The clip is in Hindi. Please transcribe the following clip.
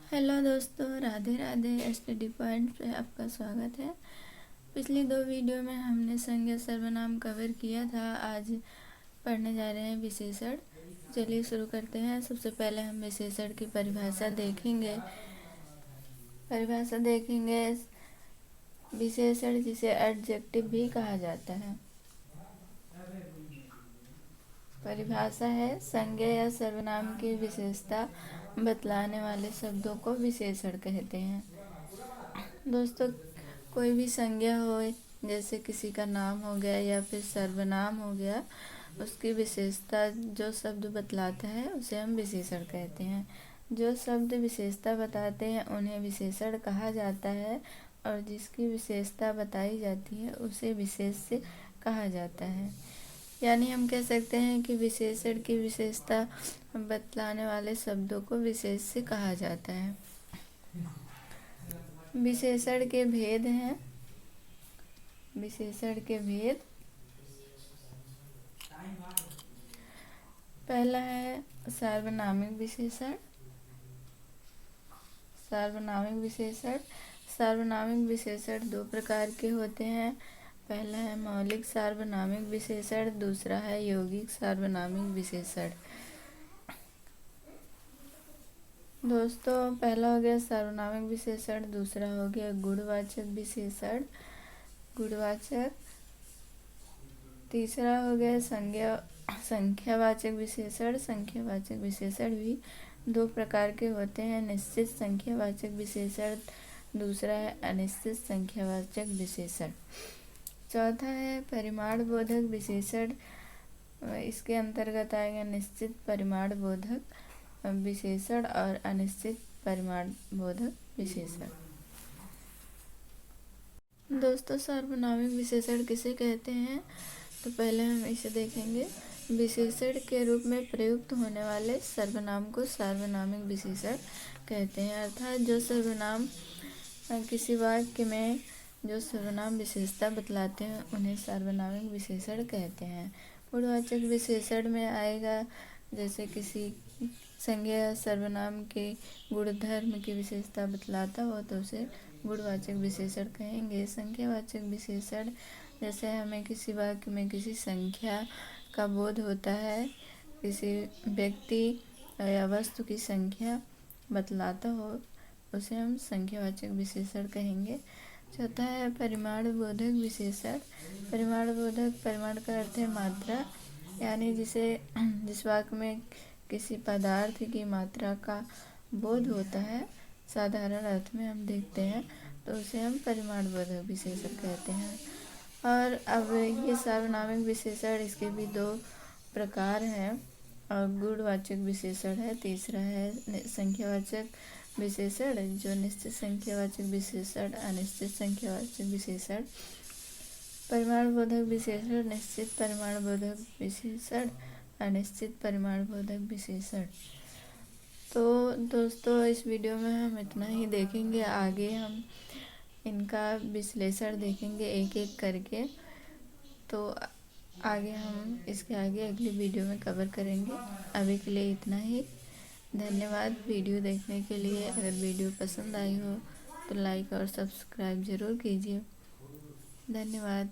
हेलो दोस्तों, राधे राधे। स्टडी पॉइंट पे आपका स्वागत है। पिछली दो वीडियो में हमने संज्ञा सर्वनाम कवर किया था। आज पढ़ने जा रहे हैं विशेषण। चलिए शुरू करते हैं। सबसे पहले हम विशेषण की परिभाषा देखेंगे। विशेषण जिसे एडजेक्टिव भी कहा जाता है। परिभाषा है, संज्ञा या सर्वनाम की विशेषता बतलाने वाले शब्दों को विशेषण कहते हैं। दोस्तों, कोई भी संज्ञा हो, जैसे किसी का नाम हो गया या फिर सर्वनाम हो गया, उसकी विशेषता जो शब्द बतलाता है उसे हम विशेषण कहते हैं। जो शब्द विशेषता बताते हैं उन्हें विशेषण कहा जाता है, और जिसकी विशेषता बताई जाती है उसे विशेष्य कहा जाता है। यानी हम कह सकते हैं कि विशेषण की विशेषता बतलाने वाले शब्दों को विशेष्य कहा जाता है। विशेषण के भेद हैं। विशेषण के भेद, पहला है सार्वनामिक विशेषण। सार्वनामिक विशेषण दो प्रकार के होते हैं। पहला है मौलिक सार्वनामिक विशेषण, दूसरा है यौगिक सार्वनामिक विशेषण। दोस्तों, पहला हो गया सार्वनामिक विशेषण, दूसरा हो गया गुणवाचक विशेषण, गुणवाचक। तीसरा हो गया संख्यावाचक विशेषण। संख्यावाचक विशेषण भी दो प्रकार के होते हैं। निश्चित संख्यावाचक विशेषण, दूसरा है अनिश्चित संख्यावाचक विशेषण। चौथा है परिमाण बोधक विशेषण। इसके अंतर्गत आएगा निश्चित परिमाण बोधक विशेषण और अनिश्चित परिमाण बोधक विशेषण। दोस्तों, सार्वनामिक विशेषण किसे कहते हैं, तो पहले हम इसे देखेंगे। विशेषण के रूप में प्रयुक्त होने वाले सर्वनाम को सार्वनामिक विशेषण कहते हैं। अर्थात जो सर्वनाम किसी वाक्य में जो सर्वनाम विशेषता बतलाते हैं उन्हें सार्वनामिक विशेषण कहते हैं। गुणवाचक विशेषण में आएगा, जैसे किसी संज्ञा या सर्वनाम के गुणधर्म की विशेषता बतलाता हो तो उसे गुणवाचक विशेषण कहेंगे। संख्यावाचक विशेषण, जैसे हमें किसी वाक्य में किसी संख्या का बोध होता है, किसी व्यक्ति या वस्तु की संख्या बतलाता हो, उसे हम संख्यावाचक विशेषण कहेंगे। चौथा है परिमाण बोधक विशेषण। परिमाण बोधक, परिमाण का अर्थ है मात्रा, यानी जिस वाक्य में किसी पदार्थ की मात्रा का बोध होता है, साधारण अर्थ में हम देखते हैं, तो उसे हम परिमाण बोधक विशेषण कहते हैं। और अब ये सार्वनामिक विशेषण, इसके भी दो प्रकार हैं। और गुणवाचक विशेषण है, तीसरा है संख्यावाचक विशेषण, जो निश्चित संख्यावाचक विशेषण, अनिश्चित संख्यावाचक विशेषण। परिमाण बोधक विशेषण, निश्चित परिमाण बोधक विशेषण, अनिश्चित परिमाण बोधक विशेषण। तो दोस्तों, इस वीडियो में हम इतना ही देखेंगे। आगे हम इनका विश्लेषण देखेंगे एक एक करके। तो आगे हम इसके आगे अगली वीडियो में कवर करेंगे। अभी के लिए इतना ही। धन्यवाद वीडियो देखने के लिए। अगर वीडियो पसंद आई हो तो लाइक और सब्सक्राइब ज़रूर कीजिए। धन्यवाद।